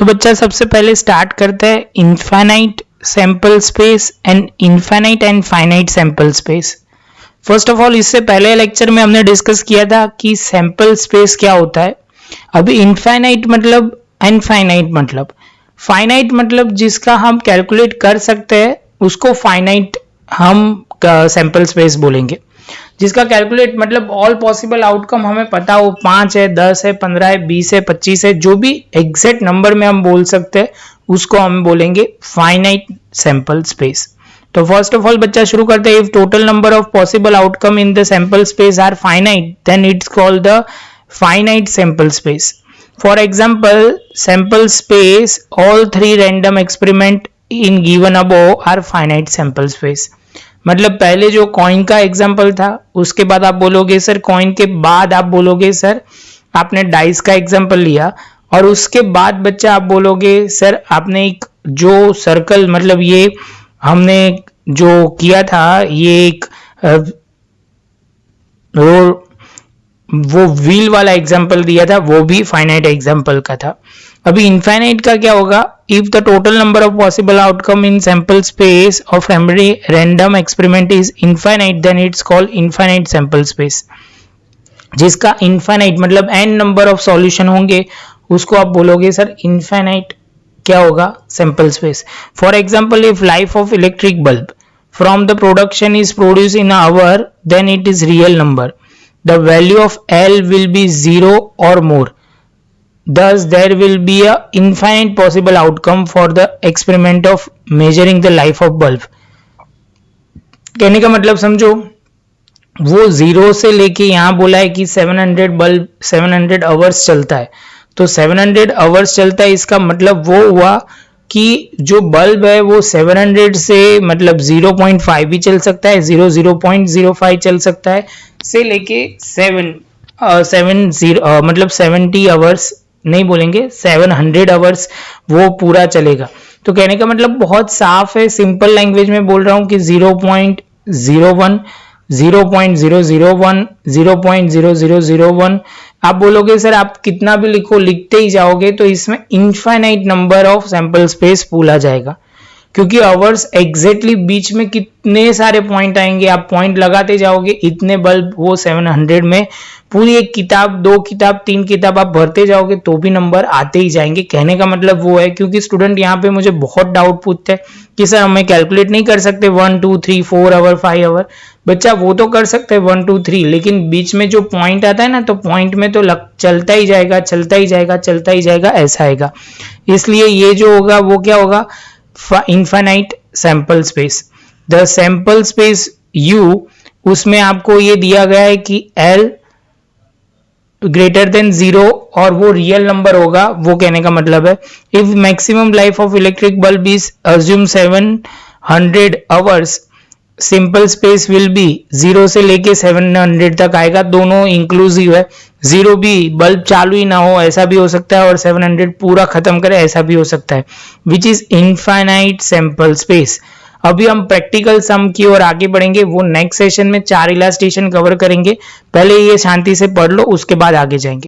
तो बच्चा सबसे पहले स्टार्ट करते हैं infinite sample space and infinite and finite sample space. First of all इससे पहले लेक्चर में हमने डिस्कस किया था कि सैंपल स्पेस क्या होता है। अभी इनफाइनाइट मतलब इनफाइनाइट मतलब फाइनाइट मतलब जिसका हम कैलकुलेट कर सकते हैं उसको फाइनाइट हम सैंपल स्पेस बोलेंगे। जिसका कैलकुलेट मतलब ऑल पॉसिबल आउटकम हमें पता हो 5 है, 10 है, 15 है, 20 है, 25 है, जो भी एग्जैक्ट नंबर में हम बोल सकते हैं उसको हम बोलेंगे फाइनाइट सैंपल स्पेस। तो फर्स्ट ऑफ ऑल बच्चा शुरू करते हैं। If total number of possible outcome in the sample space are finite then it's called the finite sample space. For example, sample space, all 3 random experiment in given above are finite sample space। मतलब पहले जो coin का example था उसके बाद आप बोलोगे sir, coin के बाद आप बोलोगे सर आपने डाइस का एग्जाम्पल लिया, और उसके बाद बच्चा आप बोलोगे सर आपने एक जो सर्कल मतलब ये हमने जो किया था ये एक वो व्हील वाला एग्जाम्पल दिया था, वो भी फाइनाइट एग्जाम्पल का था। अभी इनफाइनाइट का क्या होगा? If the total number of possible outcome in sample space of every random experiment is infinite then it's called infinite sample space. जिसका इनफाइनाइट मतलब n नंबर ऑफ सॉल्यूशन होंगे उसको आप बोलोगे सर इनफाइनाइट क्या होगा? Sample space. For example, if life of electric bulb from the production is produce in hour then it is real number. The value of L will be 0 or more. Thus, there will be a infinite possible outcome for the experiment of measuring the life of bulb. कहने का मतलब समझो, वो 0 से लेके यहाँ बोला है कि 700 बल्ब 700 आवर्स चलता है, तो 700 आवर्स चलता है इसका मतलब वो हुआ कि जो बल्ब है वो 700 से मतलब 0.5 भी चल सकता है, 0.05 चल सकता है से लेके 70 मतलब 70 आवर्स नहीं बोलेंगे, 700 आवर्स वो पूरा चलेगा। तो कहने का मतलब बहुत साफ है, सिंपल लैंग्वेज में बोल रहा हूँ कि 0.01 0.001 0.0001 आप बोलोगे सर आप कितना भी लिखो, लिखते ही जाओगे तो इसमें infinite number of sample space pool आ जाएगा, क्योंकि आवर्स एग्जैक्टली बीच में कितने सारे पॉइंट आएंगे, आप पॉइंट लगाते जाओगे, इतने बल्ब वो 700 में पूरी एक किताब 2 किताब 3 किताब आप भरते जाओगे तो भी नंबर आते ही जाएंगे। कहने का मतलब वो है, क्योंकि स्टूडेंट यहाँ पे मुझे बहुत डाउट पूछते हैं कि सर हमें कैलकुलेट नहीं कर सकते 1 2 3 4 आवर 5 आवर। बच्चा वो तो कर सकते हैं 1 2 3, लेकिन बीच में जो पॉइंट आता है ना तो पॉइंट में तो चलता ही जाएगा चलता ही जाएगा चलता ही जाएगा, ऐसा आएगा। इसलिए ये जो होगा वो क्या होगा? Infinite sample space. The sample space U उसमें आपको ये दिया गया है कि L ग्रेटर देन 0 और वो रियल नंबर होगा, वो कहने का मतलब है। If maximum life of electric bulb is assume 700 hours simple space will be 0 से लेके 700 तक आएगा, दोनों इंक्लूसिव है। 0 भी बल्ब चालू ही ना हो ऐसा भी हो सकता है और 700 पूरा खत्म करे ऐसा भी हो सकता है, which is infinite sample space. अभी हम प्रैक्टिकल सम की ओर आगे बढ़ेंगे, वो नेक्स्ट सेशन में 4 इलास्ट्रेशन कवर करेंगे। पहले ये शांति से पढ़ लो, उसके बाद आगे जाएंगे।